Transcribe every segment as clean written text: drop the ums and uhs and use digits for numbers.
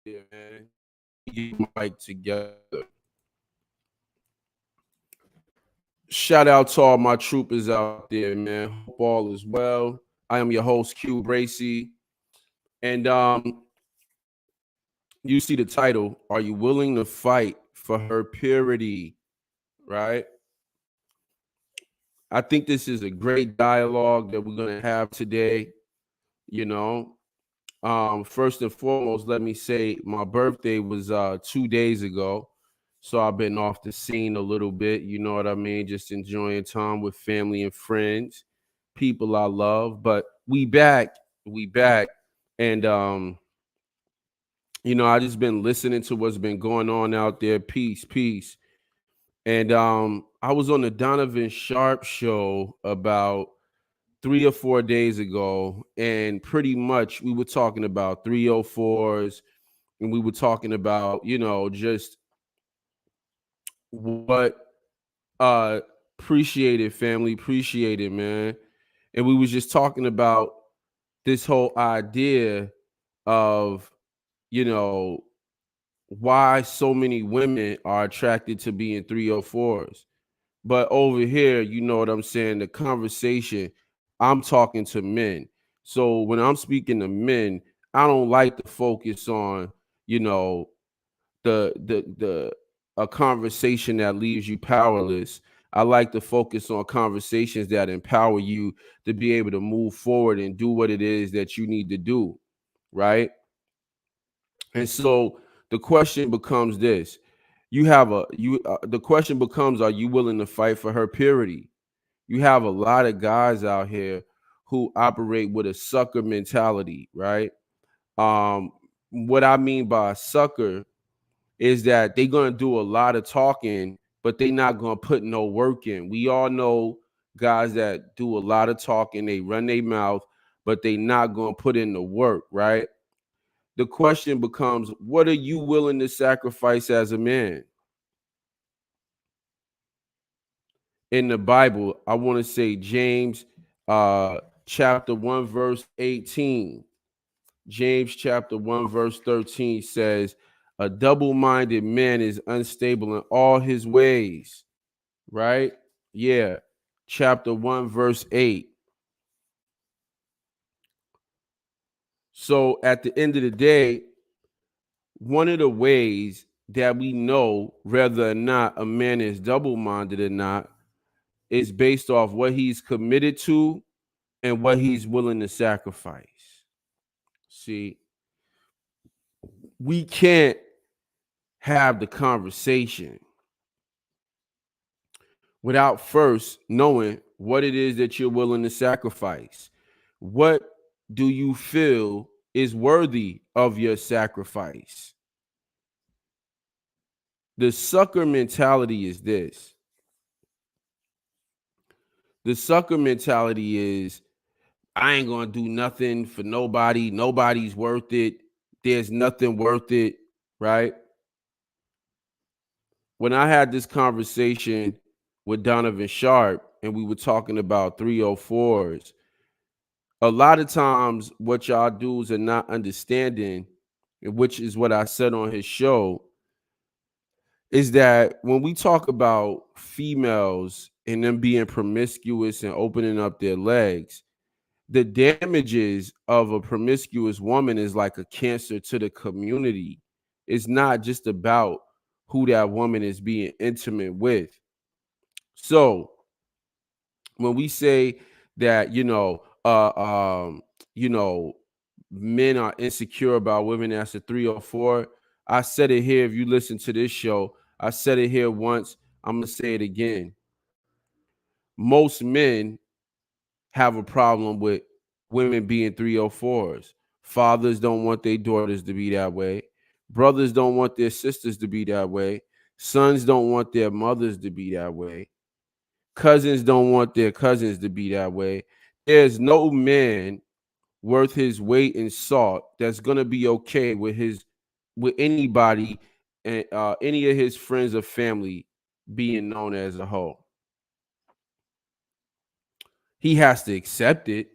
there, man. Get your mic together. Shout out to all my troopers out there, man. Hope all is well. I am your host, Q Bracy. And you see the title, Are You Willing to Fight for Her Purity? Right? I think this is a great dialogue that we're going to have today. You know, first and foremost, let me say my birthday was 2 days ago. So I've been off the scene a little bit, you know what I mean? Just enjoying time with family and friends, people I love. But we back. And I just been listening to what's been going on out there. Peace, peace. And I was on the Donovan Sharp show about 3 or 4 days ago, and pretty much we were talking about 304s, and we were talking about, just what appreciate it, family, appreciate it, man. And we was just talking about this whole idea of, you know, why so many women are attracted to being 304s. But over here, you know what I'm saying? The conversation, I'm talking to men. So when I'm speaking to men, I don't like to focus on, you know, the a conversation that leaves you powerless. I like to focus on conversations that empower you to be able to move forward and do what it is that you need to do, right? And so the question becomes this: the question becomes, are you willing to fight for her purity? You have a lot of guys out here who operate with a sucker mentality, right? Um, what I mean by a sucker is that they're gonna do a lot of talking, but they're not gonna put no work in. We all know guys that do a lot of talking, they run their mouth, but they not gonna put in the work, right? The question becomes, what are you willing to sacrifice as a man? In the Bible, I want to say James chapter 1, verse 18. James chapter 1, verse 13 says, a double-minded man is unstable in all his ways, right? Yeah. Chapter 1, verse 8. So at the end of the day, one of the ways that we know whether or not a man is double-minded or not is based off what he's committed to and what he's willing to sacrifice. See, we can't have the conversation without first knowing what it is that you're willing to sacrifice. What do you feel is worthy of your sacrifice? The sucker mentality is this. The sucker mentality is, I ain't going to do nothing for nobody. Nobody's worth it. There's nothing worth it, right? When I had this conversation with Donovan Sharp and we were talking about 304s, a lot of times what y'all dudes are not understanding, which is what I said on his show, is that when we talk about females and them being promiscuous and opening up their legs, the damages of a promiscuous woman is like a cancer to the community. It's not just about who that woman is being intimate with. So when we say that, you know, men are insecure about women that's a 304, I said it here. If you listen to this show, I said it here once. I'm gonna say it again. Most men have a problem with women being 304s. Fathers don't want their daughters to be that way. Brothers don't want their sisters to be that way. Sons don't want their mothers to be that way. Cousins don't want their cousins to be that way. There's no man worth his weight in salt that's gonna be okay with anybody and any of his friends or family being known as a hoe. He has to accept it,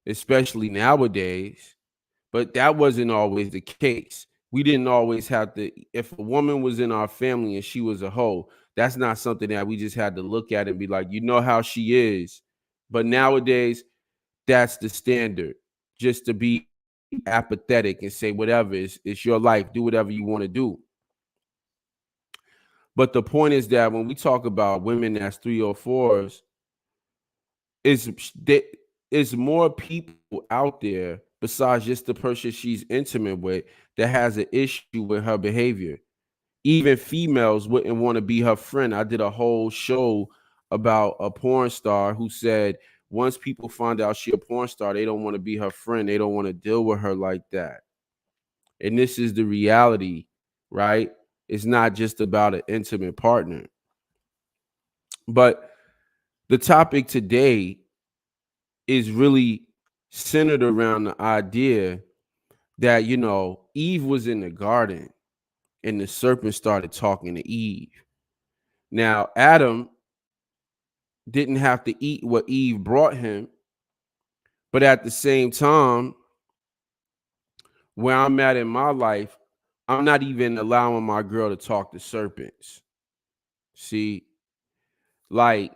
especially nowadays. But that wasn't always the case. We didn't always have to, if a woman was in our family and she was a hoe, that's not something that we just had to look at and be like, you know how she is. But nowadays, that's the standard. Just to be apathetic and say whatever, it's your life, do whatever you want to do. But the point is that when we talk about women that's 304s, is it's more people out there besides just the person she's intimate with that has an issue with her behavior. Even females wouldn't want to be her friend. I did a whole show about a porn star who said once people find out she a porn star, they don't want to be her friend. They don't want to deal with her like that. And this is the reality, right? It's not just about an intimate partner. But the topic today is really centered around the idea that, Eve was in the garden and the serpent started talking to Eve. Now, Adam didn't have to eat what Eve brought him, but at the same time, where I'm at in my life, I'm not even allowing my girl to talk to serpents. See, like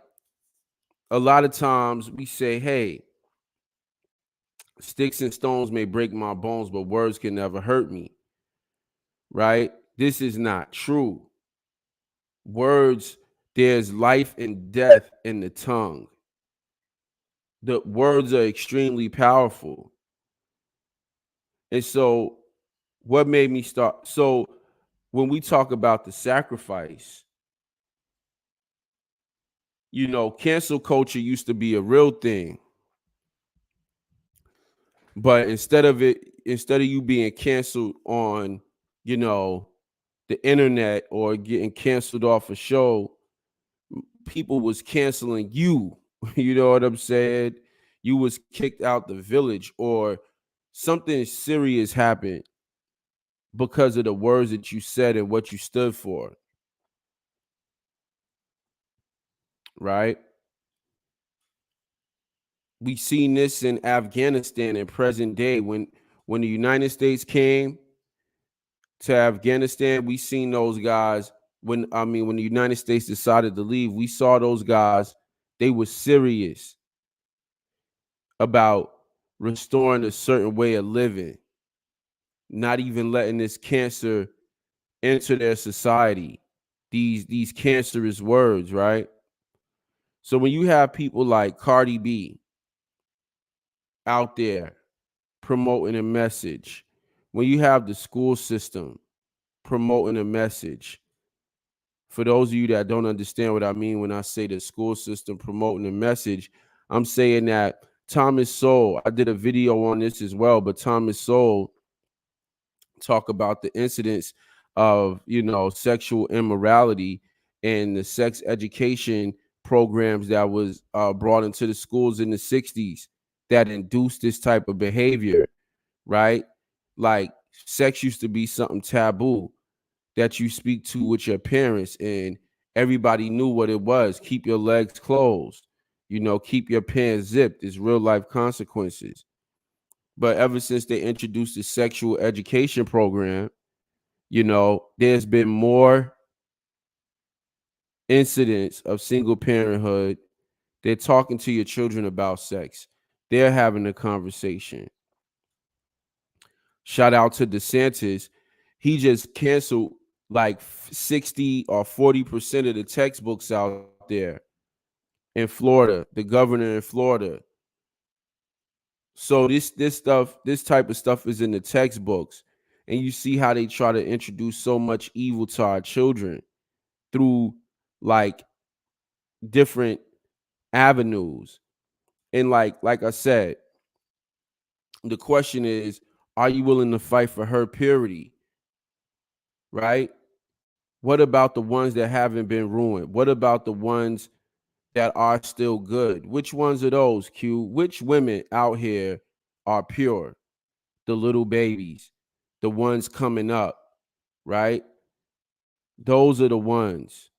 a lot of times we say, hey, sticks and stones may break my bones, but words can never hurt me, right? This is not true. Words, there's life and death in the tongue. The words are extremely powerful. And so, what made me start? So, when we talk about the sacrifice, cancel culture used to be a real thing. But instead of you being canceled on, the internet or getting canceled off a show, people was canceling you. You know what I'm saying? You was kicked out the village or something serious happened because of the words that you said and what you stood for, right? We seen this in Afghanistan in present day when the United States came to Afghanistan. We seen those guys when the United States decided to leave. We saw those guys. They were serious about restoring a certain way of living, not even letting this cancer enter their society. These cancerous words, right? So when you have people like Cardi B out there promoting a message, when you have the school system promoting a message, for those of you that don't understand what I mean when I say the school system promoting a message, I'm saying that Thomas Sowell, I did a video on this as well, but Thomas Sowell talk about the incidents of, sexual immorality and the sex education programs that was brought into the schools in the 60s that induced this type of behavior, right? Like sex used to be something taboo that you speak to with your parents, and everybody knew what it was. Keep your legs closed, keep your pants zipped. There's real life consequences. But ever since they introduced the sexual education program, there's been more incidents of single parenthood. They're talking to your children about sex. They're having a conversation. Shout out to DeSantis. He just canceled like 60 or 40% of the textbooks out there in Florida, the governor in Florida. So this type of stuff is in the textbooks. And you see how they try to introduce so much evil to our children through like different avenues. And like I said, the question is, are you willing to fight for her purity? Right? What about the ones that haven't been ruined? What about the ones that are still good? Which ones are those, Q? Which women out here are pure? The little babies, the ones coming up, right? Those are the ones.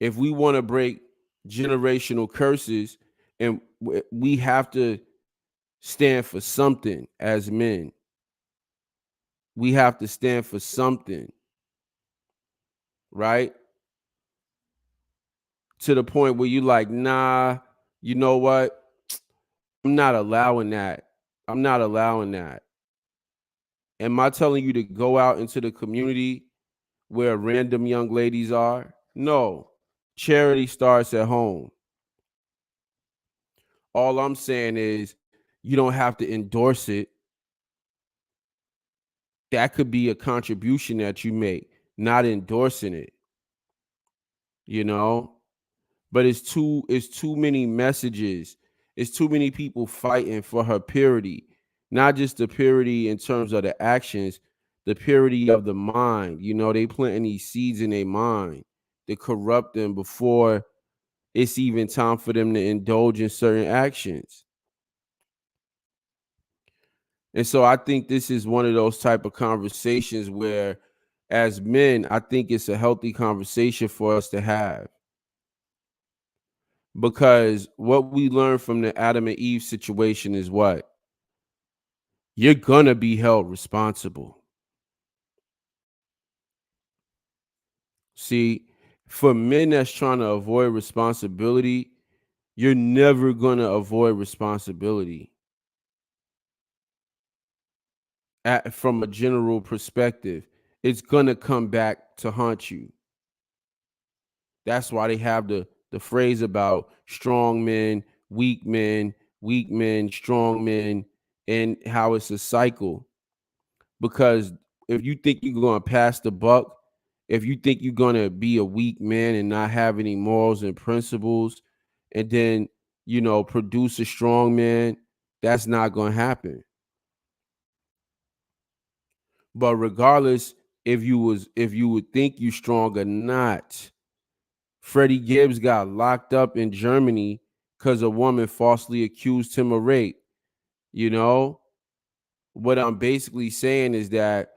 If we want to break generational curses, and we have to stand for something as men, We have to stand for something, right? To the point where you like, nah, you know what? I'm not allowing that. I'm not allowing that. Am I telling you to go out into the community where random young ladies are? No. Charity starts at home. All I'm saying is you don't have to endorse it. That could be a contribution that you make, not endorsing it, you know? But it's too many messages. It's too many people fighting for her purity. Not just the purity in terms of the actions, the purity of the mind. You know, they planting these seeds in their mind to corrupt them before it's even time for them to indulge in certain actions. And so I think this is one of those type of conversations where as men, I think it's a healthy conversation for us to have. Because what we learned from the Adam and Eve situation is what? You're gonna be held responsible. See, for men that's trying to avoid responsibility, you're never gonna avoid responsibility from a general perspective. It's gonna come back to haunt you. That's why they have the phrase about strong men, strong men, and how it's a cycle. Because if you think you're gonna pass the buck, if you think you're gonna be a weak man and not have any morals and principles, and then produce a strong man, that's not gonna happen. But regardless, if you would think you strong or not, Freddie Gibbs got locked up in Germany because a woman falsely accused him of rape. You know, what I'm basically saying is that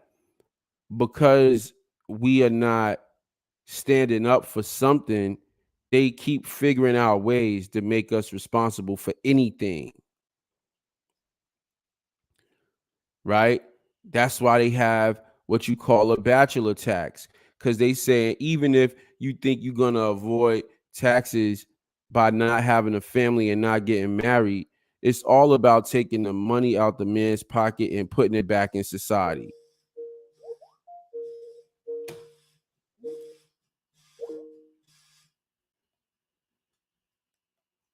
because we are not standing up for something, they keep figuring out ways to make us responsible for anything, right? That's why they have what you call a bachelor tax, because they say even if you think you're going to avoid taxes by not having a family and not getting married, it's all about taking the money out the man's pocket and putting it back in society.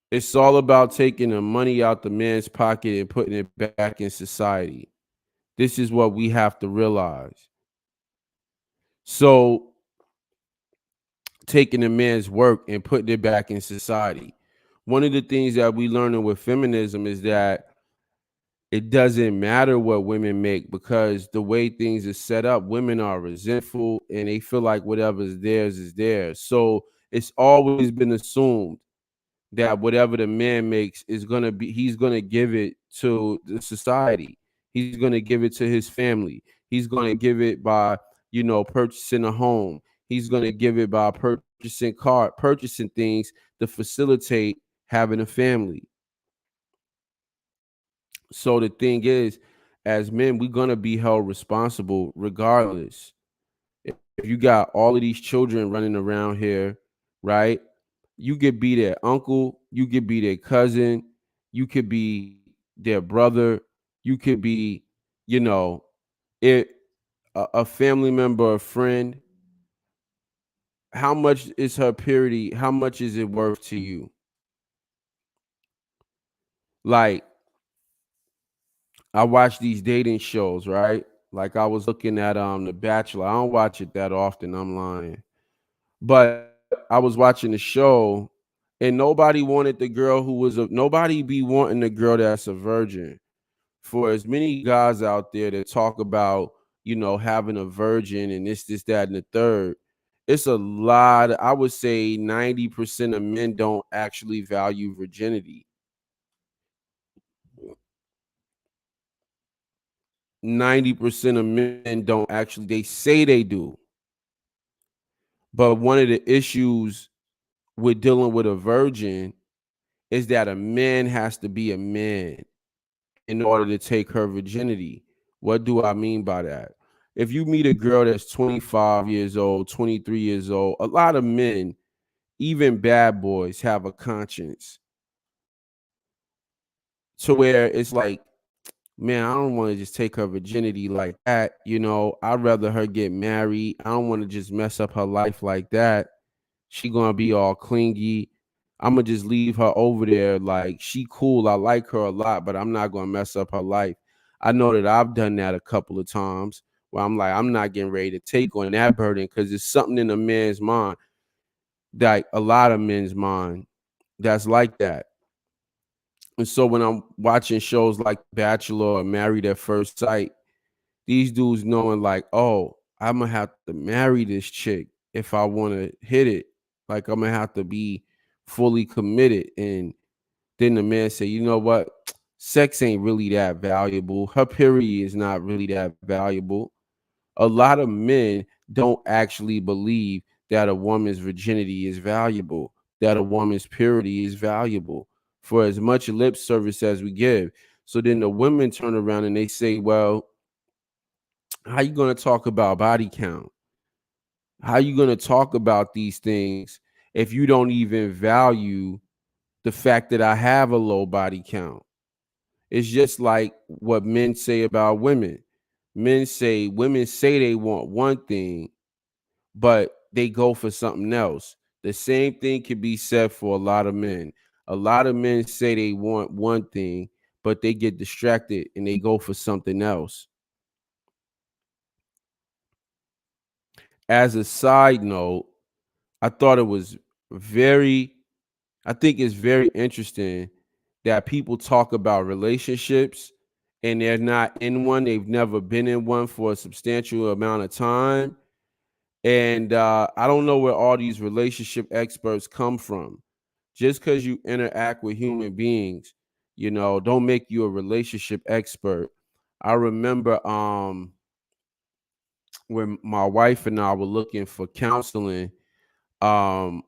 It's all about taking the money out the man's pocket and putting it back in society. This is what we have to realize. So, taking the man's work and putting it back in society. One of the things that we learning with feminism is that it doesn't matter what women make because the way things are set up, women are resentful and they feel like whatever's theirs is theirs. So it's always been assumed that whatever the man makes is gonna be he's gonna give it to the society. He's gonna give it to his family. He's gonna give it by, purchasing a home. He's gonna give it by purchasing things to facilitate having a family. So the thing is, as men, we're gonna be held responsible regardless. If you got all of these children running around here, right? You could be their uncle, you could be their cousin, you could be their brother, you could be, you know, it a family member, a friend. How much is her purity? How much is it worth to you? Like, I watch these dating shows, right? Like I was looking at The Bachelor. I don't watch it that often, I'm lying. But I was watching the show and nobody wanted the girl who was nobody be wanting the girl that's a virgin. For as many guys out there that talk about, having a virgin and this, that, and the third, it's a lot. I would say 90% of men don't actually value virginity. 90% of men don't actually, they say they do. But one of the issues with dealing with a virgin is that a man has to be a man in order to take her virginity. What do I mean by that? If you meet a girl that's 25 years old, 23 years old, a lot of men, even bad boys, have a conscience to where it's like, man, I don't want to just take her virginity like that. I'd rather her get married. I don't want to just mess up her life like that. She gonna be all clingy. I'm gonna just leave her over there. Like, she cool. I like her a lot, but I'm not gonna mess up her life. I know that I've done that a couple of times where I'm like, I'm not getting ready to take on that burden because it's something in a man's mind, like a lot of men's mind, that's like that. And so when I'm watching shows like Bachelor or Married at First Sight, these dudes knowing like, oh, I'm gonna have to marry this chick if I want to hit it. Like, I'm gonna have to be fully committed. And then the man say, you know what? Sex ain't really that valuable. Her period is not really that valuable. A lot of men don't actually believe that a woman's virginity is valuable, that a woman's purity is valuable for as much lip service as we give. So then the women turn around and they say, well, how you going to talk about body count? How you going to talk about these things if you don't even value the fact that I have a low body count? It's just like what men say about women. Women say they want one thing, but they go for something else. The same thing can be said for a lot of men. A lot of men say they want one thing, but they get distracted and they go for something else. As a side note, I thought it was very, I think it's very interesting that people talk about relationships and they're not in one. They've never been in one for a substantial amount of time. And I don't know where all these relationship experts come from. Just because you interact with human beings, don't make you a relationship expert. I remember when my wife and I were looking for counseling, um,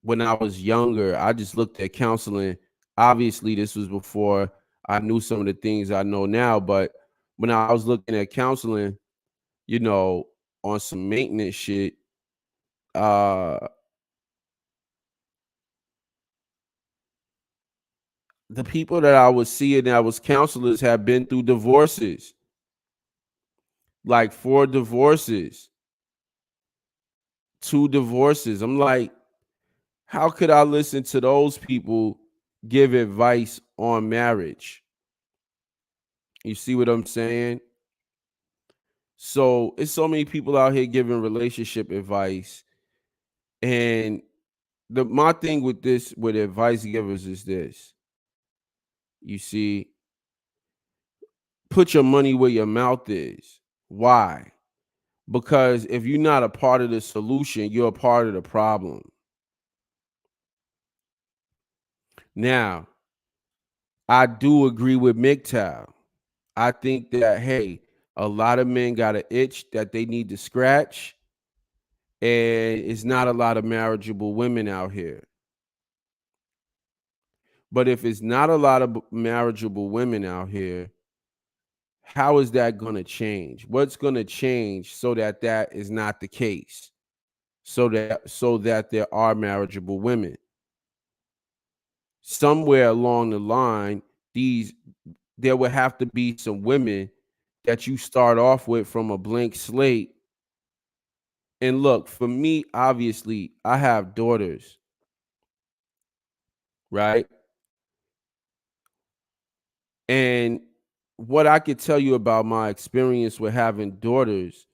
when I was younger, I just looked at counseling. Obviously, this was before I knew some of the things I know now, but when I was looking at counseling, you know, on some maintenance shit, uh, the people that I was seeing that was counselors have been through divorces, like 4 divorces, 2 divorces. I'm like, how could I listen to those people give advice on marriage? You see what I'm saying? So it's so many people out here giving relationship advice. And my thing with this, with advice givers, is this. You see, put your money where your mouth is. Why? Because if you're not a part of the solution, you're a part of the problem. Now, I do agree with MGTOW. I think that, hey, a lot of men got an itch that they need to scratch, and it's not a lot of marriageable women out here. But if it's not a lot of marriageable women out here, how is that going to change? What's going to change so that that is not the case? So that there are marriageable women. Somewhere along the line, there would have to be some women that you start off with from a blank slate. And look, for me, obviously, I have daughters, right? And what I could tell you about my experience with having daughters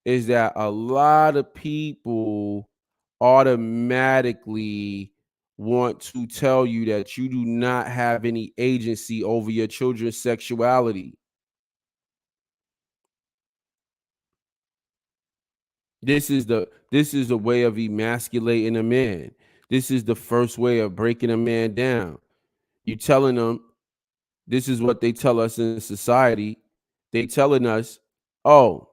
is that a lot of people automatically want to tell you that you do not have any agency over your children's sexuality. This is the way of emasculating a man. This is the first way of breaking a man down. You telling them, this is what they tell us in society. They telling us, oh,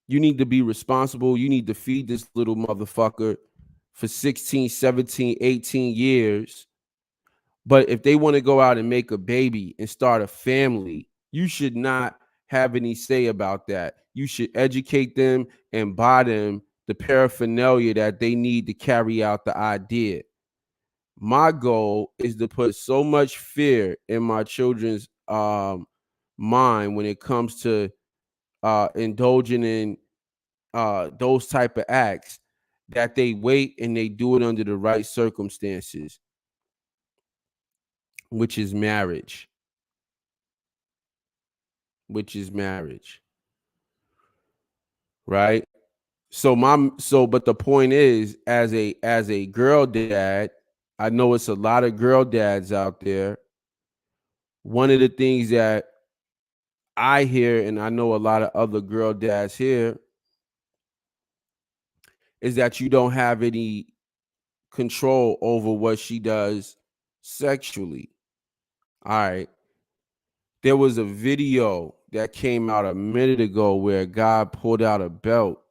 you need to be responsible. You need to feed this little motherfucker for 16, 17, 18 years. But if they want to go out and make a baby and start a family, you should not have any say about that. you should educate them and buy them the paraphernalia that they need to carry out the idea. My goal is to put so much fear in my children's mind when it comes to indulging in those type of acts, that they wait and they do it under the right circumstances, which is marriage, which is marriage, right? But the point is, as a girl dad, I know it's a lot of girl dads out there. One of the things that I hear, and I know a lot of other girl dads here, is that you don't have any control over what she does sexually. All right. There was a video that came out a minute ago where a guy pulled out a belt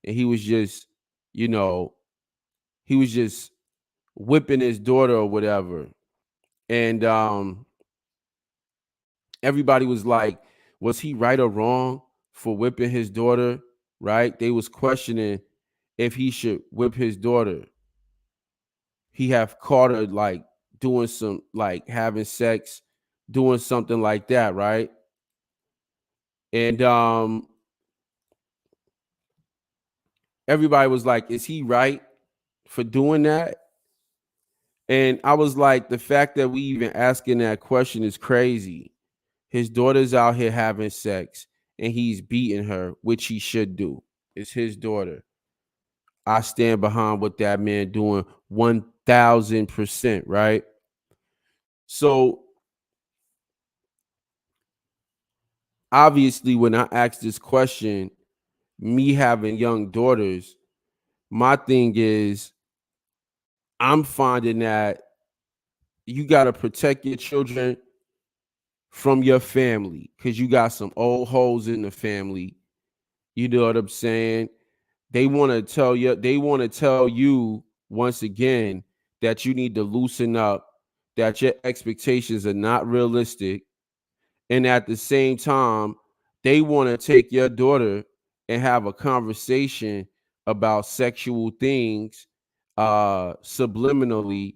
and he was just, you know, he was just whipping his daughter or whatever. And everybody was like, was he right or wrong for whipping his daughter? Right? They was questioning if he should whip his daughter. He have caught her like doing some, like having sex, doing something like that, right? And everybody was like, is he right for doing that? And I was like, the fact that we even asking that question is crazy. His daughter's out here having sex and he's beating her, which he should do. It's his daughter. I stand behind what that man doing 1000%, right? So obviously, when I ask this question, me having young daughters, my thing is I'm finding that you got to protect your children from your family because you got some old hoes in the family. You know what I'm saying? They want to tell you once again that you need to loosen up, that your expectations are not realistic. And at the same time, they want to take your daughter and have a conversation about sexual things subliminally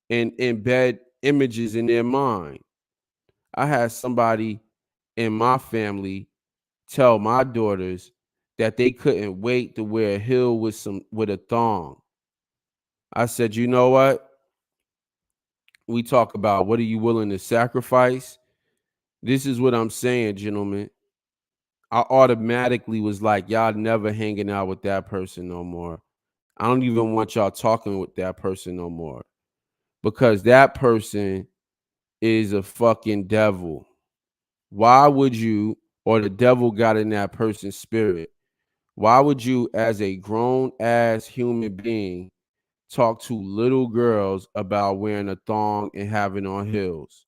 and embed images in their mind. I had somebody in my family tell my daughters that they couldn't wait to wear a heel with a thong. I said, you know what? We talk about what are you willing to sacrifice? This is what I'm saying, gentlemen. I automatically was like, y'all never hanging out with that person no more. I don't even want y'all talking with that person no more. Because that person is a fucking devil. Why would you, or the devil got in that person's spirit? Why would you, as a grown ass human being, talk to little girls about wearing a thong and having on heels?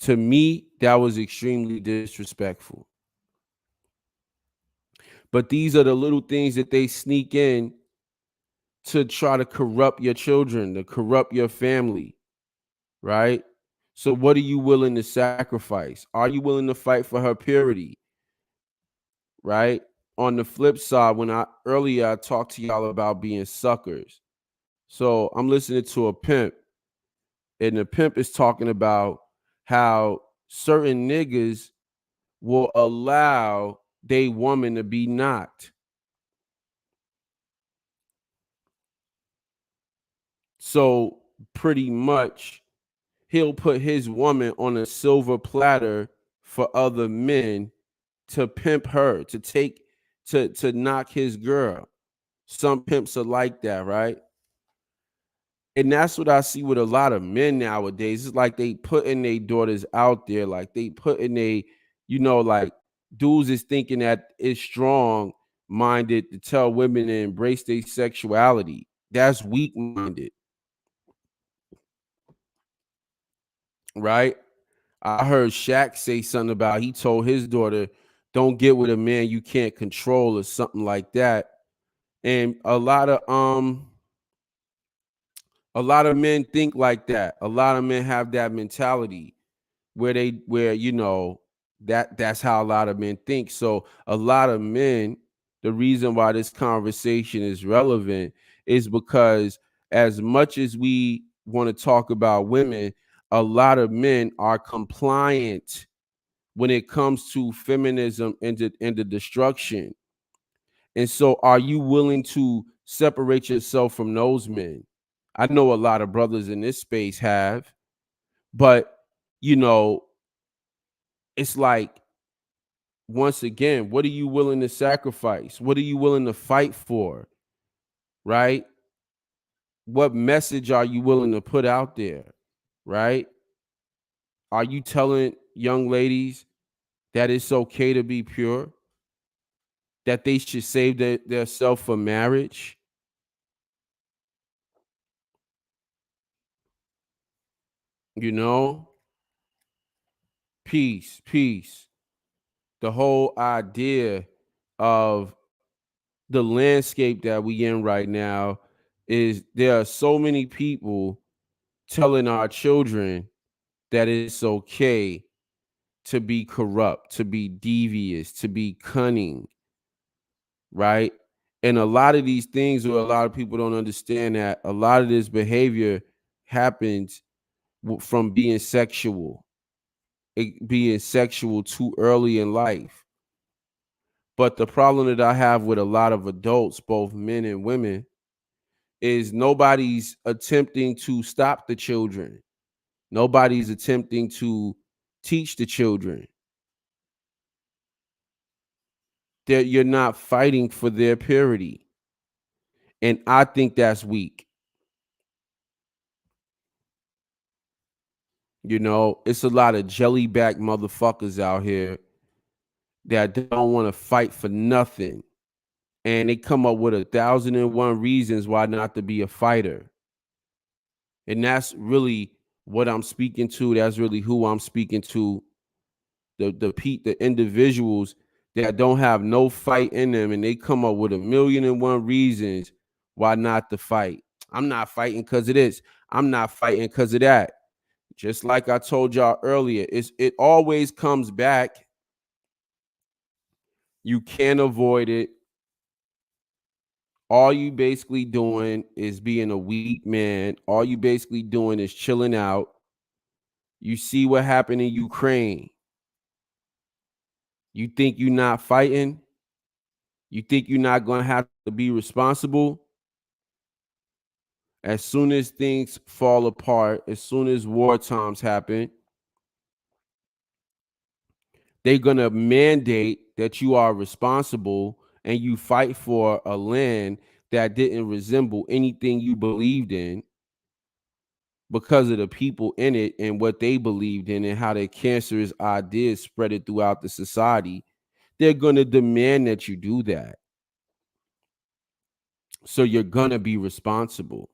To me, that was extremely disrespectful. But these are the little things that they sneak in to try to corrupt your children, to corrupt your family, right? So what are you willing to sacrifice? Are you willing to fight for her purity, right? On the flip side, when I talked to y'all about being suckers. So I'm listening to a pimp, and the pimp is talking about how certain niggas will allow they woman to be knocked. So pretty much he'll put his woman on a silver platter for other men to pimp her, to take to knock his girl. Some pimps are like that, right? And that's what I see with a lot of men nowadays. It's like they putting their daughters out there, like they putting like dudes is thinking that it's strong minded to tell women to embrace their sexuality. That's weak minded, right? I heard Shaq say something about he told his daughter, "Don't get with a man you can't control" or something like that. And a lot of men think like that. A lot of men have that mentality where That's how a lot of men think. So a lot of men, the reason why this conversation is relevant is because as much as we want to talk about women, a lot of men are compliant when it comes to feminism and the destruction. And so are you willing to separate yourself from those men? I know a lot of brothers in this space have, but you know, it's like, once again, what are you willing to sacrifice? What are you willing to fight for? Right? What message are you willing to put out there? Right? Are you telling young ladies that it's okay to be pure? That they should save their self for marriage? You know? Peace, peace. The whole idea of the landscape that we in right now is there are so many people telling our children that it's okay to be corrupt, to be devious, to be cunning, right? And a lot of these things, where a lot of people don't understand that a lot of this behavior happens from being sexual too early in life. But the problem that I have with a lot of adults, both men and women, is nobody's attempting to stop the children. Nobody's attempting to teach the children that you're not fighting for their purity. And I think that's weak. You know, it's a lot of jellyback motherfuckers out here that don't want to fight for nothing. And they come up with 1,001 reasons why not to be a fighter. And that's really what I'm speaking to. That's really who I'm speaking to. The individuals that don't have no fight in them, and they come up with 1,000,001 reasons why not to fight. I'm not fighting because of this. I'm not fighting because of that. Just like I told y'all earlier, it always comes back. You can't avoid it. All you basically doing is being a weak man. All you basically doing is chilling out. You see what happened in Ukraine. You think you're not fighting? You think you're not going to have to be responsible? As soon as things fall apart, as soon as war times happen, they're going to mandate that you are responsible and you fight for a land that didn't resemble anything you believed in because of the people in it and what they believed in and how their cancerous ideas spread it throughout the society. They're going to demand that you do that. So you're going to be responsible.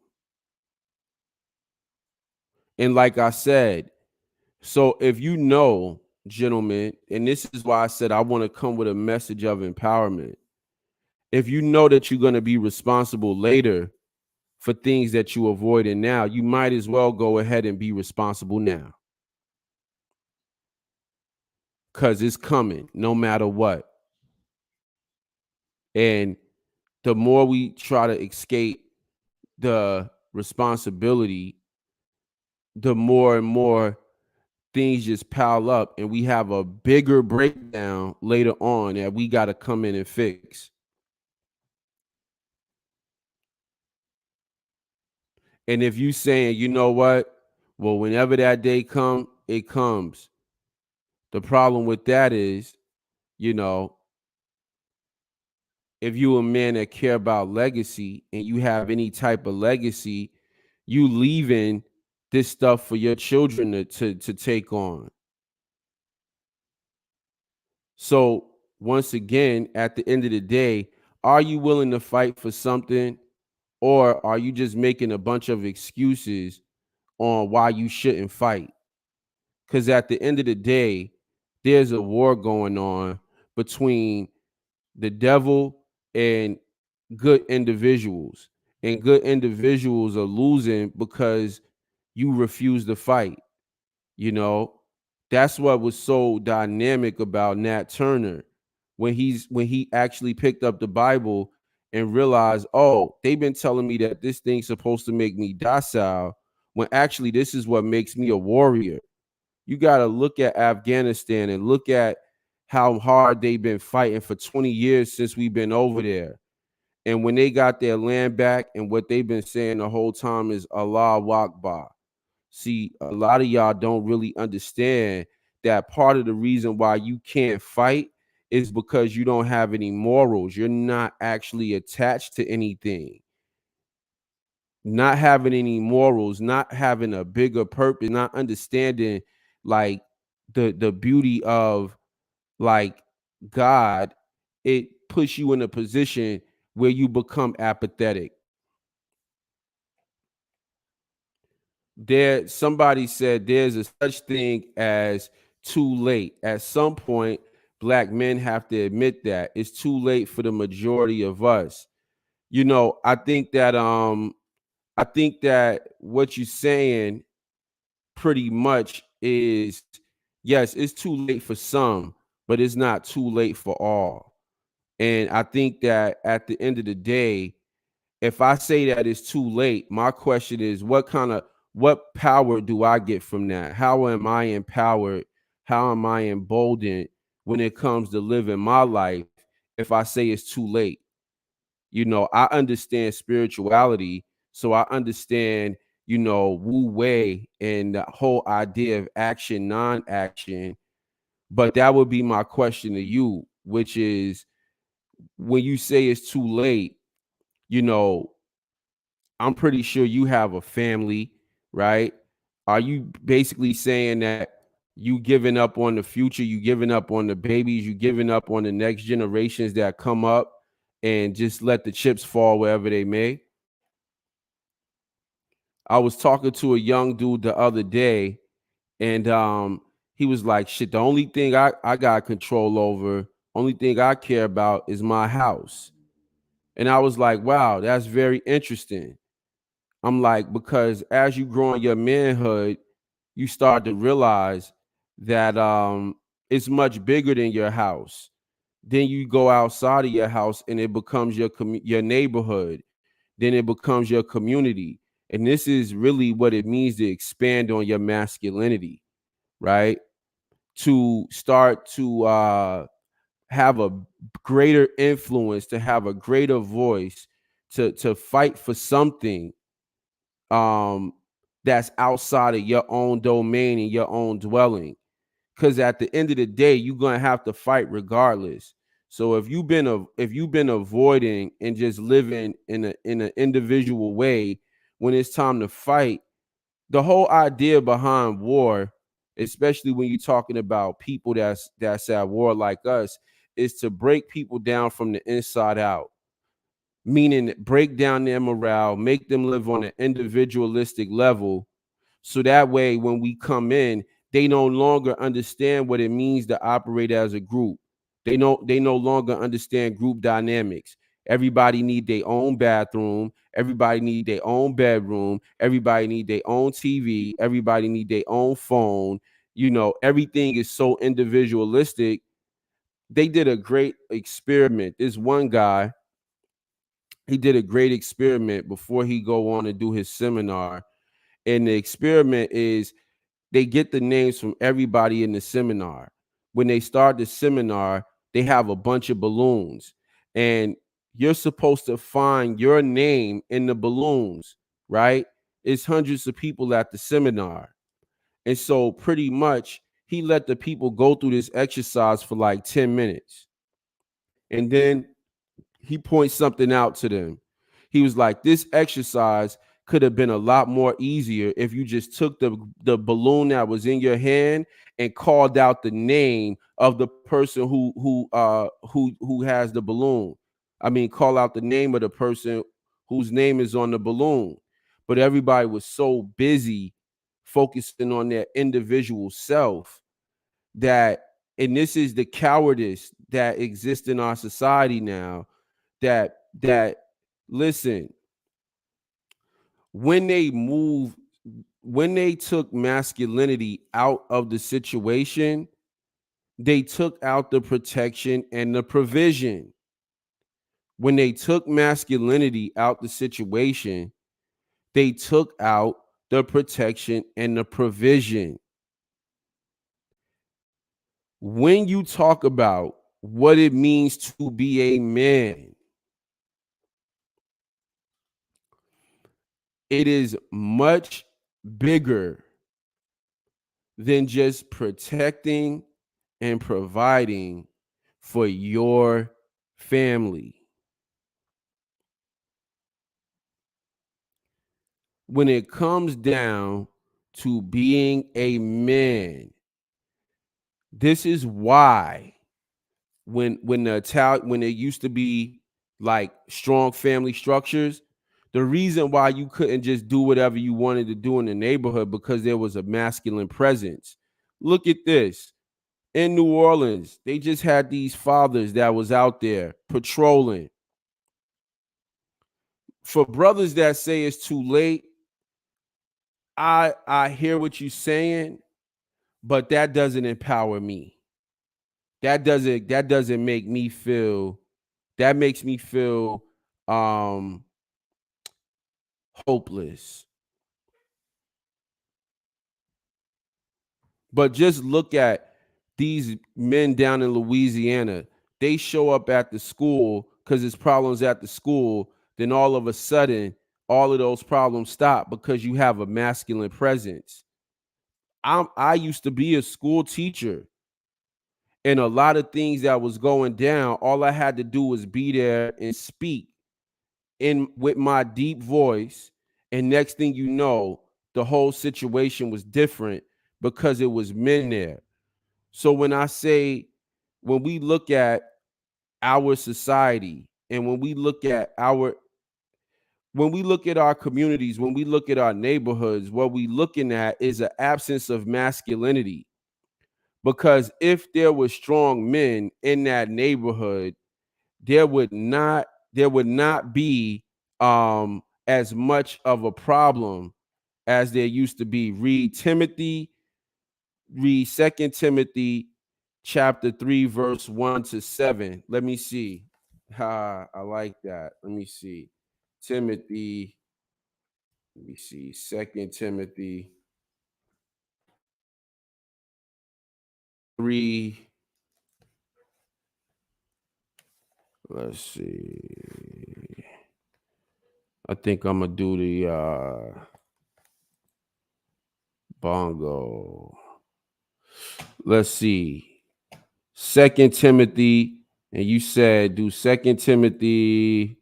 And like I said, so if you know, gentlemen, and this is why I said I want to come with a message of empowerment. If you know that you're going to be responsible later for things that you avoided now, you might as well go ahead and be responsible now. Because it's coming no matter what. And the more we try to escape the responsibility, the more and more things just pile up and we have a bigger breakdown later on that we got to come in and fix. And if you saying, you know what, well, whenever that day come, it comes. The problem with that is, you know, if you a man that care about legacy and you have any type of legacy, you leaving this stuff for your children to take on. So once again, at the end of the day, are you willing to fight for something, or are you just making a bunch of excuses on why you shouldn't fight? Because at the end of the day, there's a war going on between the devil and good individuals. And good individuals are losing because you refuse to fight. You know, That's what was so dynamic about Nat Turner when he actually picked up the Bible and realized, oh, they've been telling me that this thing's supposed to make me docile, when actually this is what makes me a warrior. You got to look at Afghanistan and look at how hard they've been fighting for 20 years since we've been over there. And when they got their land back, and what they've been saying the whole time is Allah Akbar. See, a lot of y'all don't really understand that part of the reason why you can't fight is because you don't have any morals. You're not actually attached to anything. Not having any morals, not having a bigger purpose, not understanding like the beauty of like God, it puts you in a position where you become apathetic. There, somebody said there's a such thing as too late. At some point, black men have to admit that it's too late for the majority of us. You know, I think that what you're saying pretty much is, yes, it's too late for some, but it's not too late for all. And I think that at the end of the day, if I say that it's too late, my question is what power do I get from that? How am I empowered? How am I emboldened when it comes to living my life if I say it's too late? You know, I understand spirituality, so I understand, you know, Wu Wei and the whole idea of action, non-action. But that would be my question to you, which is, when you say it's too late, you know, I'm pretty sure you have a family, right? Are you basically saying that you giving up on the future, you giving up on the babies, you giving up on the next generations that come up, and just let the chips fall wherever they may? I was talking to a young dude the other day, and he was like, shit, the only thing I got control over, only thing I care about is my house. And I was like, wow, that's very interesting. I'm like, because as you grow in your manhood, you start to realize that it's much bigger than your house. Then you go outside of your house and it becomes your neighborhood. Then it becomes your community. And this is really what it means to expand on your masculinity, right? To start to have a greater influence, to have a greater voice, to fight for something um that's outside of your own domain and your own dwelling, because at the end of the day you're going to have to fight regardless. So if you've been avoiding and just living in an individual way, when it's time to fight, the whole idea behind war, especially when you're talking about people that's at war like us, is to break people down from the inside out, meaning break down their morale, make them live on an individualistic level. So that way, when we come in, they no longer understand what it means to operate as a group. They no longer understand group dynamics. Everybody need their own bathroom. Everybody need their own bedroom. Everybody need their own TV. Everybody need their own phone. You know, everything is so individualistic. They did a great experiment. This one guy, he did a great experiment before he go on to do his seminar. And the experiment is, they get the names from everybody in the seminar. When they start the seminar, they have a bunch of balloons, and you're supposed to find your name in the balloons, right? It's hundreds of people at the seminar. And so pretty much he let the people go through this exercise for like 10 minutes. And then he points something out to them. He was like, this exercise could have been a lot more easier if you just took the balloon that was in your hand and called out the name of the person who has the balloon. I mean, call out the name of the person whose name is on the balloon. But everybody was so busy focusing on their individual self that, and this is the cowardice that exists in our society now, that listen, when they move when they took masculinity out of the situation, they took out the protection and the provision. When they took masculinity out the situation, they took out the protection and the provision. When you talk about what it means to be a man, it is much bigger than just protecting and providing for your family. When it comes down to being a man, this is why when there used to be like strong family structures, the reason why you couldn't just do whatever you wanted to do in the neighborhood because there was a masculine presence. Look at this. In New Orleans, they just had these fathers that was out there patrolling. For brothers that say it's too late, I hear what you're saying, but that doesn't empower me. That doesn't make me feel, that makes me feel um hopeless. But just look at these men down in Louisiana. They show up at the school because there's problems at the school. Then all of a sudden, all of those problems stop because you have a masculine presence. I used to be a school teacher, and a lot of things that was going down, all I had to do was be there and speak in with my deep voice. And next thing you know, the whole situation was different because it was men there. So when we look at our society and when we look at our communities, when we look at our neighborhoods, what we looking at is an absence of masculinity. Because if there were strong men in that neighborhood, there would not be as much of a problem as there used to be. Read Second Timothy chapter 3, verse 1-7. Let me see. I like that. Let me see. Timothy, let me see. Second Timothy 3. Let's see. I think I'm gonna do the bongo. Let's see. Second Timothy, and you said do Second Timothy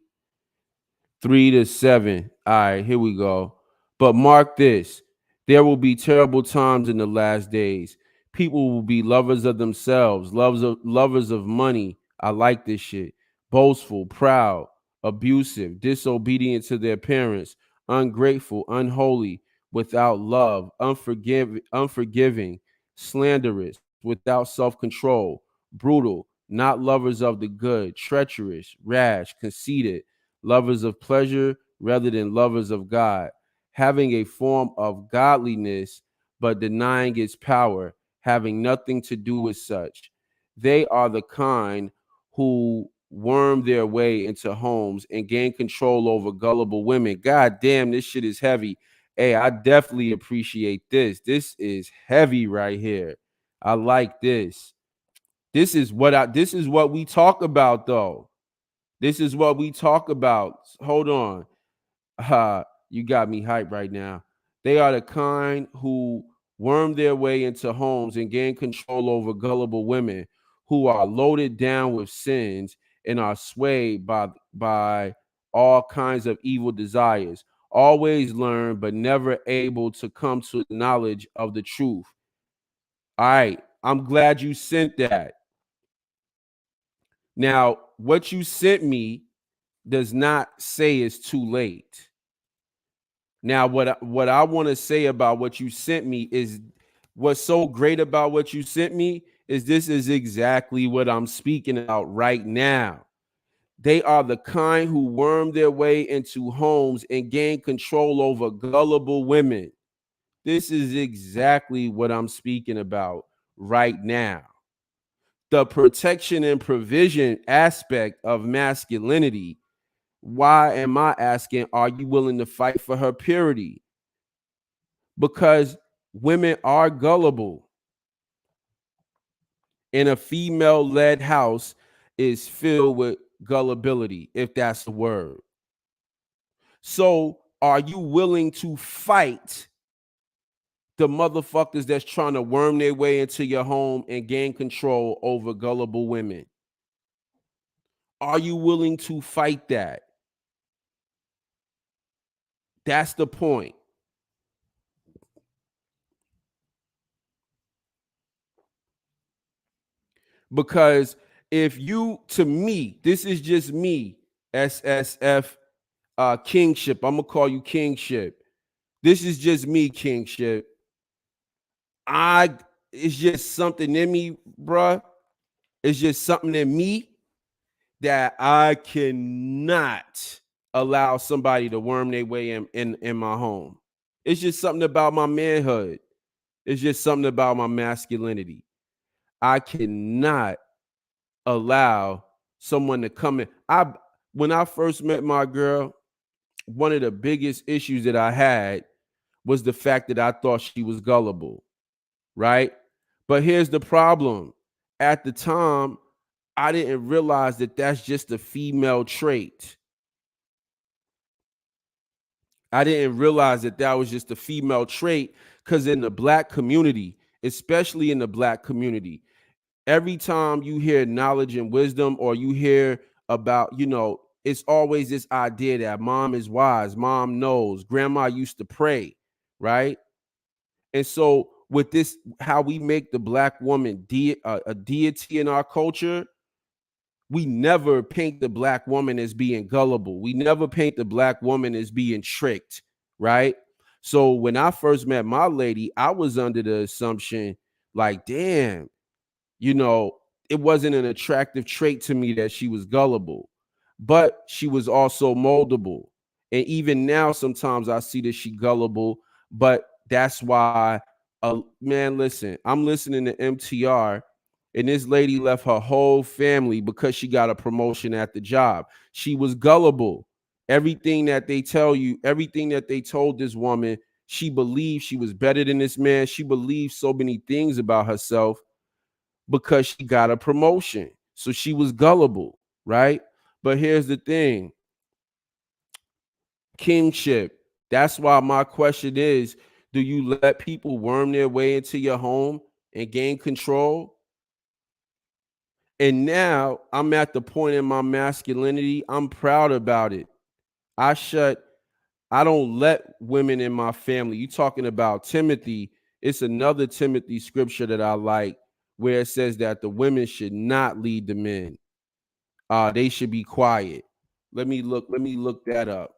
3-7. All right, here we go. But mark this: there will be terrible times in the last days. People will be lovers of themselves, lovers of money. I like this shit. Boastful, proud, abusive, disobedient to their parents, ungrateful, unholy, without love, unforgiving, slanderous, without self-control, brutal, not lovers of the good, treacherous, rash, conceited, lovers of pleasure rather than lovers of God, having a form of godliness but denying its power, having nothing to do with such. They are the kind who worm their way into homes and gain control over gullible women. God damn, this shit is heavy. Hey, I definitely appreciate this. This is heavy right here. I like this. This is what we talk about though. This is what we talk about. Hold on. You got me hyped right now. They are the kind who worm their way into homes and gain control over gullible women who are loaded down with sins and are swayed by all kinds of evil desires, always learn but never able to come to knowledge of the truth. All right, I'm glad you sent that. Now, what you sent me does not say it's too late. Now, what I want to say about what you sent me is what's so great about what you sent me is this is exactly what I'm speaking about right now. They are the kind who worm their way into homes and gain control over gullible women. This is exactly what I'm speaking about right now. The protection and provision aspect of masculinity. Why am I asking, are you willing to fight for her purity? Because women are gullible. And a female led house is filled with gullibility, if that's the word. So, are you willing to fight the motherfuckers that's trying to worm their way into your home and gain control over gullible women? Are you willing to fight that? That's the point. Because if you, to me, this is just me, SSF Kingship. I'm gonna call you Kingship. This is just me, Kingship. I It's just something in me, bruh. It's just something in me that I cannot allow somebody to worm their way in my home. It's just something about my manhood. It's just something about my masculinity. I cannot allow someone to come in. When I first met my girl, one of the biggest issues that I had was the fact that I thought she was gullible, right? But here's the problem. At the time, I didn't realize that that's just a female trait. I didn't realize that that was just a female trait because in the black community, especially in the black community, every time you hear knowledge and wisdom or you hear about, it's always this idea that mom is wise, mom knows, grandma used to pray, right? And so with this, how we make the black woman a deity in our culture, we never paint the black woman as being gullible. We never paint the black woman as being tricked, right? So when I first met my lady, I was under the assumption like, damn, you know, it wasn't an attractive trait to me that she was gullible, but she was also moldable. And even now, sometimes I see that she gullible, but that's why, man, listen, I'm listening to MTR, and this lady left her whole family because she got a promotion at the job. She was gullible. Everything that they tell you, everything that they told this woman, she believed she was better than this man. She believed so many things about herself because she got a promotion. So she was gullible, right? But here's the thing, kingship. That's why my question is, do you let people worm their way into your home and gain control? And now I'm at the point in my masculinity, I'm proud about it. I shut, I don't let women in my family. You talking about Timothy, it's another Timothy scripture that I like where it says that the women should not lead the men. They should be quiet. Let me look that up.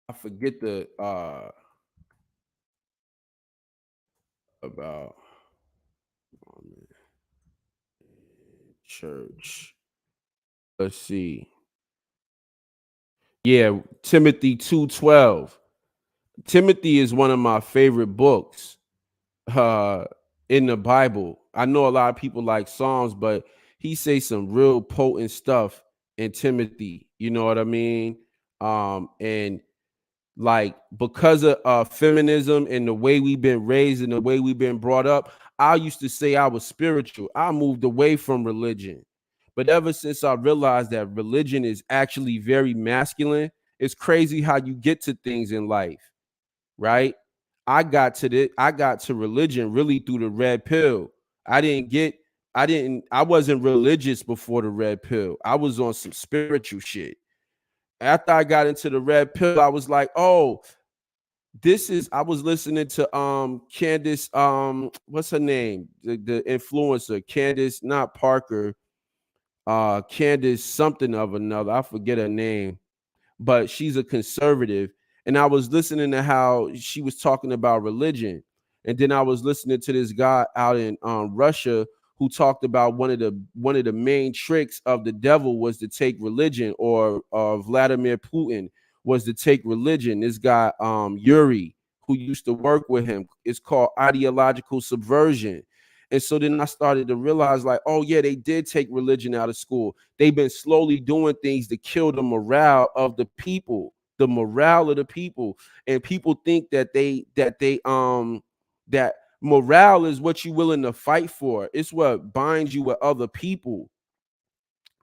I forget the about church. Let's see. Yeah, Timothy 2:12. Timothy is one of my favorite books uh in the Bible. I know a lot of people like Psalms, but he says some real potent stuff in Timothy. You know what I mean? And like because of feminism and the way we've been raised and the way we've been brought up, I used to say I was spiritual. I moved away from religion. But ever since I realized that religion is actually very masculine, it's crazy how you get to things in life, right? I got to religion really through the red pill. I wasn't religious before the red pill. I was on some spiritual shit. After I got into the red pill, I was like, oh, I was listening to Candace, what's her name? The influencer, Candace, not Parker, Candace something of another. I forget her name, but she's a conservative. And I was listening to how she was talking about religion. And then I was listening to this guy out in Russia who talked about one of the main tricks of the devil was to take religion, or Vladimir Putin was to take religion. This guy, Yuri, who used to work with him, it's called ideological subversion. And so then I started to realize, like, oh yeah, they did take religion out of school. They've been slowly doing things to kill the morale of the people, the morale of the people. And people think that morale is what you're willing to fight for. It's what binds you with other people.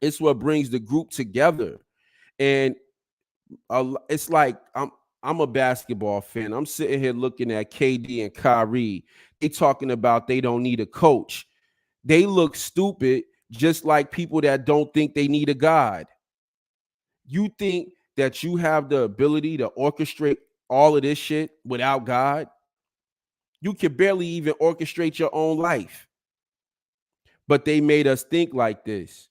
It's what brings the group together. And it's like I'm a basketball fan. I'm sitting here looking at KD and Kyrie. They talking about they don't need a coach. They look stupid, just like people that don't think they need a God. You think that you have the ability to orchestrate all of this shit without God? You can barely even orchestrate your own life. But they made us think like this,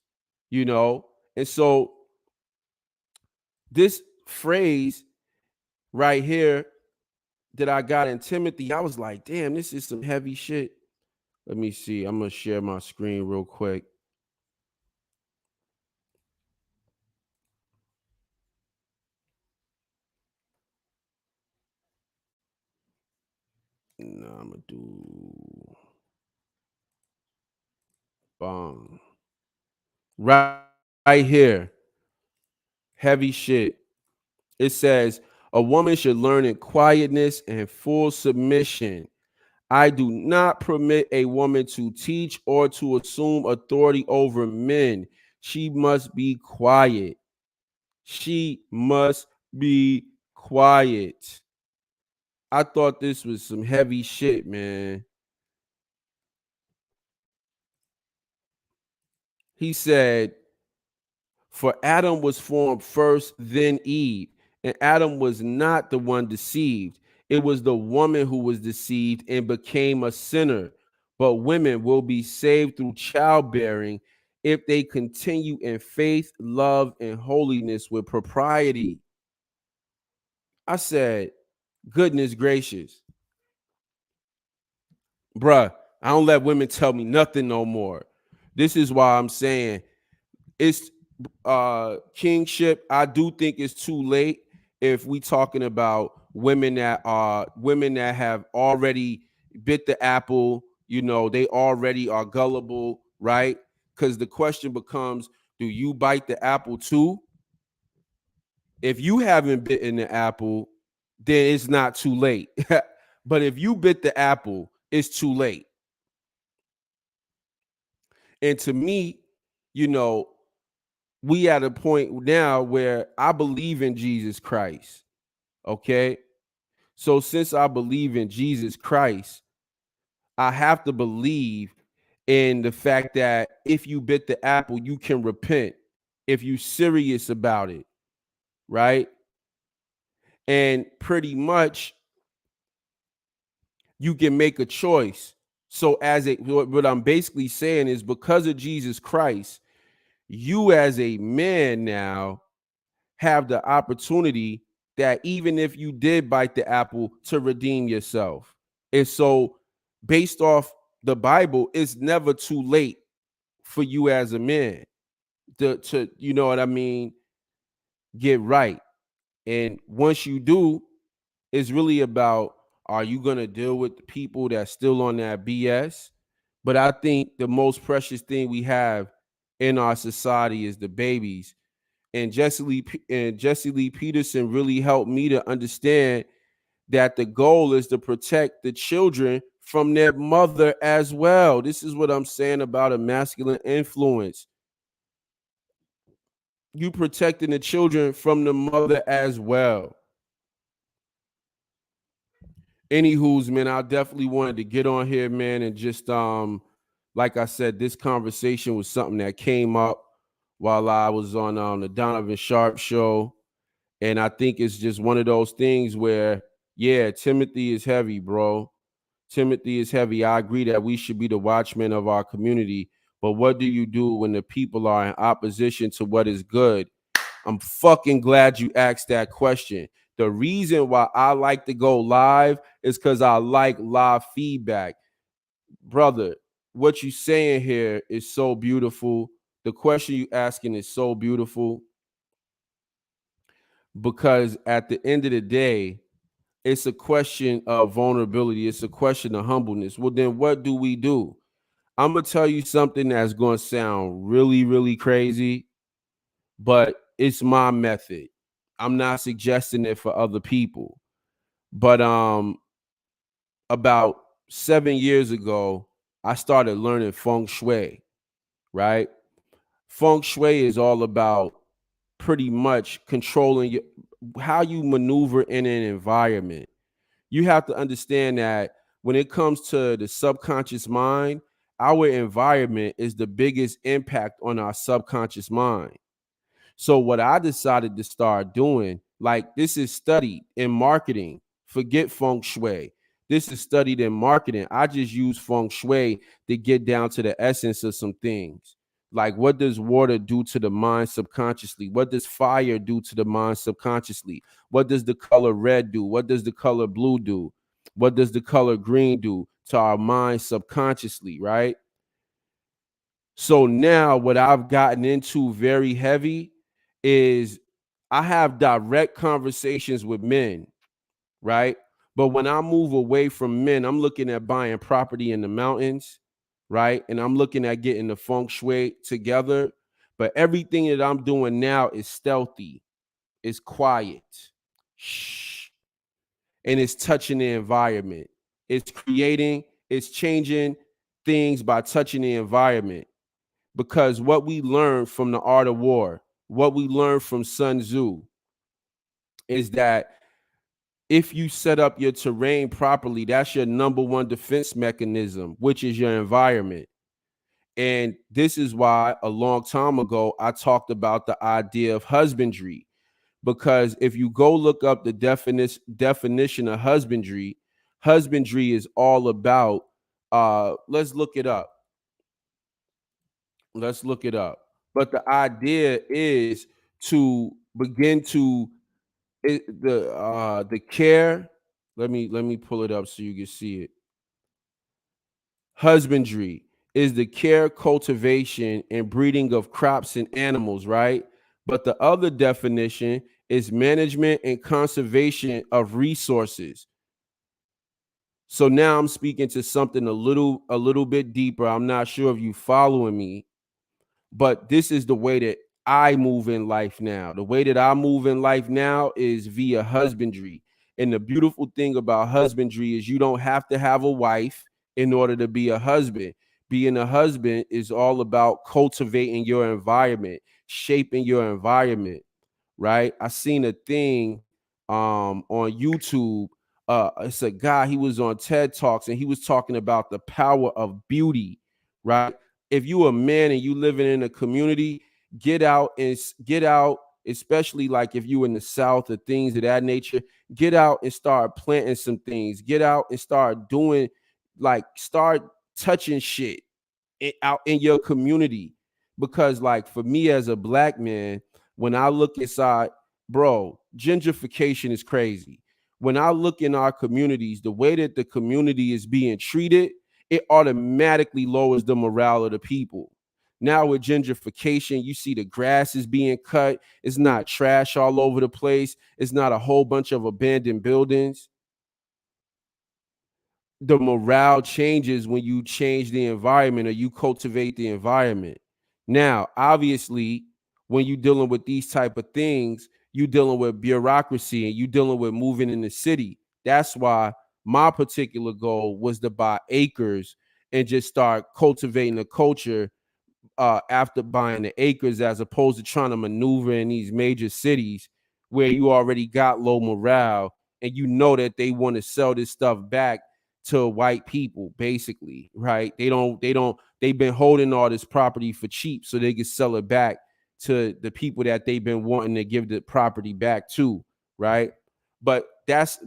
you know? And so this phrase right here that I got in Timothy, I was like, damn, this is some heavy shit. Let me see. I'm going to share my screen real quick. No, I'm going to do bomb. Right here. Heavy shit. It says, a woman should learn in quietness and full submission. I do not permit a woman to teach or to assume authority over men. She must be quiet. She must be quiet. I thought this was some heavy shit, man. He said, for Adam was formed first, then Eve. And Adam was not the one deceived. It was the woman who was deceived and became a sinner. But women will be saved through childbearing if they continue in faith, love, and holiness with propriety. I said, goodness gracious. Bruh, I don't let women tell me nothing no more. This is why I'm saying it's kingship. I do think it's too late if we talking about women that have already bit the apple, you know, they already are gullible, right? Because the question becomes, do you bite the apple too? If you haven't bitten the apple, then it's not too late. But if you bit the apple, it's too late. And to me, you know, we at a point now where I believe in Jesus Christ. Okay. So since I believe in Jesus Christ, I have to believe in the fact that if you bit the apple, you can repent if you're serious about it. Right. And pretty much you can make a choice. So what I'm basically saying is, because of Jesus Christ, you as a man now have the opportunity that even if you did bite the apple, to redeem yourself. And so, based off the Bible, it's never too late for you as a man to you know what I mean, get right. And once you do, it's really about, are you going to deal with the people that's still on that BS? But I think the most precious thing we have in our society is the babies. And Jesse Lee Peterson really helped me to understand that the goal is to protect the children from their mother as well. This is what I'm saying about a masculine influence. You protecting the children from the mother as well. Anywho's, man, I definitely wanted to get on here, man, and just like I said, this conversation was something that came up while I was on the Donovan Sharp show. And I think it's just one of those things where, yeah, Timothy is heavy, bro. Timothy is heavy. I agree that we should be the watchmen of our community. But what do you do when the people are in opposition to what is good? I'm fucking glad you asked that question. The reason why I like to go live is because I like live feedback. Brother, what you saying here is so beautiful. The question you asking is so beautiful. because at the end of the day, it's a question of vulnerability. It's a question of humbleness. Well, then what do we do? I'm going to tell you something that's going to sound really, really crazy, but it's my method. I'm not suggesting it for other people. But about 7 years ago, I started learning feng shui, right? Feng shui is all about pretty much controlling how you maneuver in an environment. You have to understand that when it comes to the subconscious mind, our environment is the biggest impact on our subconscious mind. So what I decided to start doing, like this is studied in marketing. Forget feng shui. This is studied in marketing. I just use feng shui to get down to the essence of some things. Like what does water do to the mind subconsciously? What does fire do to the mind subconsciously? What does the color red do? What does the color blue do? What does the color green do to our mind subconsciously, right? So now what I've gotten into very heavy is I have direct conversations with men, right? But when I move away from men, I'm looking at buying property in the mountains, right? And I'm looking at getting the feng shui together. But everything that I'm doing now is stealthy, it's quiet, shh, and it's touching the environment. It's creating, it's changing things by touching the environment. Because what we learned from the art of war, what we learned from Sun Tzu, is that if you set up your terrain properly, that's your number one defense mechanism, which is your environment. And this is why a long time ago I talked about the idea of husbandry. Because if you go look up the definition of husbandry, husbandry is all about let's look it up. Let's look it up. But the idea is to begin to the care. Let me pull it up so you can see it. Husbandry is the care, cultivation, and breeding of crops and animals, right? But the other definition is management and conservation of resources. So now I'm speaking to something a little bit deeper. I'm not sure if you following me, but this is the way that I move in life now. The way that I move in life now is via husbandry. And the beautiful thing about husbandry is you don't have to have a wife in order to be a husband. Being a husband is all about cultivating your environment, shaping your environment, right? I seen a thing on YouTube. It's a guy, he was on TED Talks and he was talking about the power of beauty, right? If you a man and you living in a community, get out and get out, especially like if you in the South or things of that nature, get out and start planting some things. Get out and start doing, like start touching shit out in your community. Because like for me as a black man, when I look inside, bro, gentrification is crazy. When I look in our communities, the way that the community is being treated, it automatically lowers the morale of the people. Now with gentrification, you see the grass is being cut. It's not trash all over the place. It's not a whole bunch of abandoned buildings. The morale changes when you change the environment or you cultivate the environment. Now, obviously, when you're dealing with these type of things, you're dealing with bureaucracy and you're dealing with moving in the city. That's why my particular goal was to buy acres and just start cultivating a culture after buying the acres, as opposed to trying to maneuver in these major cities where you already got low morale and you know that they want to sell this stuff back to white people, basically, right? They've been holding all this property for cheap so they can sell it back to the people that they've been wanting to give the property back to, right? But that's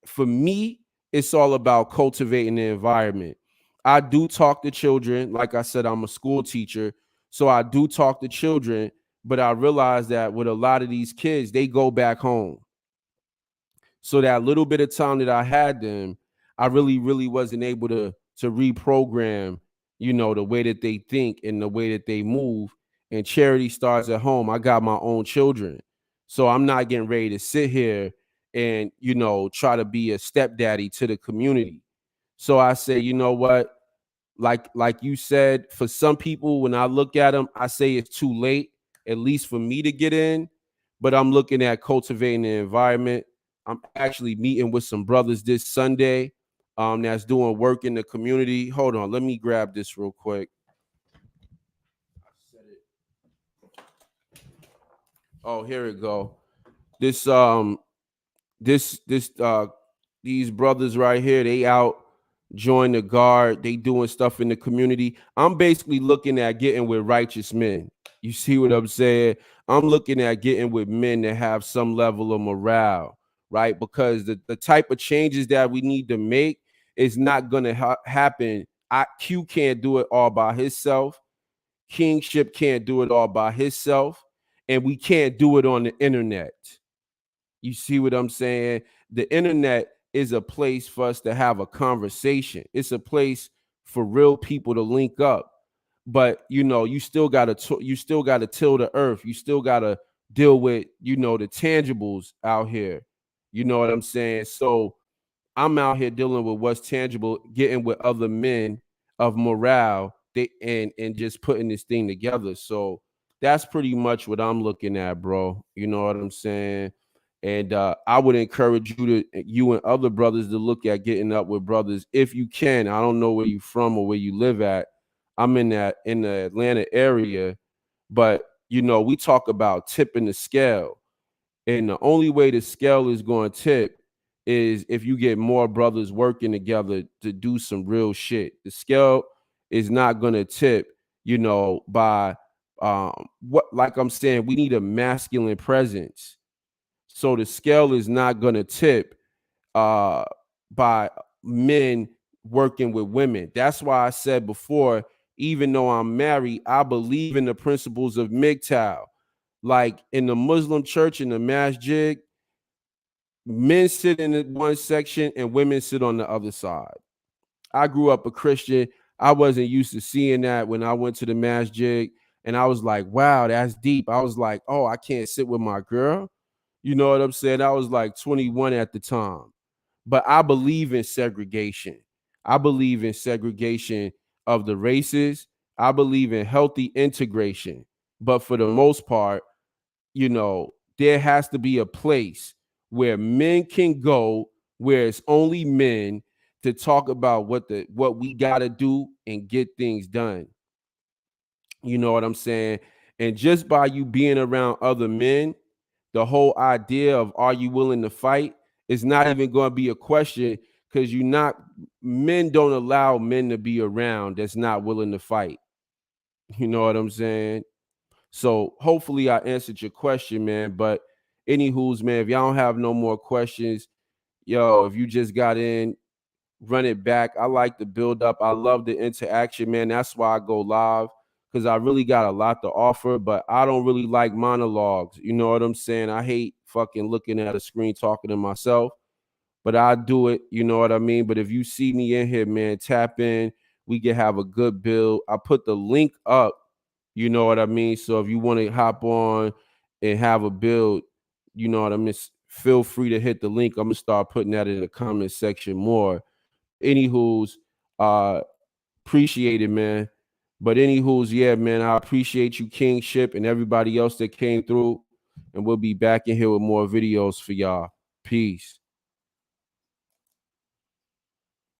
for me, it's all about cultivating the environment. I do talk to children. Like I said, I'm a school teacher. So I do talk to children, but I realize that with a lot of these kids, they go back home. So that little bit of time that I had them, I really wasn't able to reprogram, the way that they think and the way that they move. And charity starts at home. I got my own children. So I'm not getting ready to sit here and, try to be a stepdaddy to the community. So I say, you know what? Like you said, for some people, when I look at them, I say it's too late, at least for me to get in. But I'm looking at cultivating the environment. I'm actually meeting with some brothers this Sunday that's doing work in the community. Hold on, let me grab this real quick. Oh, here it go. This these brothers right here, they out join the guard, they doing stuff in the community. I'm basically looking at getting with righteous men. You see what I'm saying? I'm looking at getting with men that have some level of morale, right? Because the type of changes that we need to make is not going to happen. Q can't do it all by himself. Kingship can't do it all by himself, and we can't do it on the internet. You see what I'm saying? The internet is a place for us to have a conversation. It's a place for real people to link up. But you still gotta till the earth. You still gotta deal with the tangibles out here. You know what I'm saying? So I'm out here dealing with what's tangible, getting with other men of morale, and just putting this thing together. So that's pretty much what I'm looking at, bro. You know what I'm saying? And I would encourage you and other brothers to look at getting up with brothers if you can. I don't know where you from or where you live at. I'm in the Atlanta area, but we talk about tipping the scale. And the only way the scale is going to tip is if you get more brothers working together to do some real shit. The scale is not going to tip, by what, like I'm saying, we need a masculine presence. So the scale is not going to tip uh, by men working with women. That's why I said before, even though I'm married, I believe in the principles of MGTOW. Like in the Muslim church, in the masjid, men sit in one section and women sit on the other side. I grew up a Christian. I wasn't used to seeing that when I went to the masjid, and I was like, wow, that's deep. I was like, oh, I can't sit with my girl. You know what I'm saying? I was like 21 at the time. But I believe in segregation. I believe in segregation of the races. I believe in healthy integration. But for the most part, there has to be a place where men can go, where it's only men, to talk about what we got to do and get things done. You know what I'm saying? And just by you being around other men, the whole idea of are you willing to fight is not even going to be a question, because men don't allow men to be around that's not willing to fight. You know what I'm saying? So hopefully I answered your question, man. But anywho's, man, if y'all don't have no more questions, if you just got in, run it back. I like the build up. I love the interaction, man. That's why I go live, because I really got a lot to offer, but I don't really like monologues. You know what I'm saying? I hate fucking looking at a screen talking to myself, but I do it. You know what I mean? But if you see me in here, man, tap in. We can have a good build. I put the link up. You know what I mean? So if you want to hop on and have a build, you know what I mean? Feel free to hit the link. I'm gonna start putting that in the comment section more. Anywho's, appreciate it, man. But anywho's, yeah, man, I appreciate you, Kingship, and everybody else that came through. And we'll be back in here with more videos for y'all. Peace.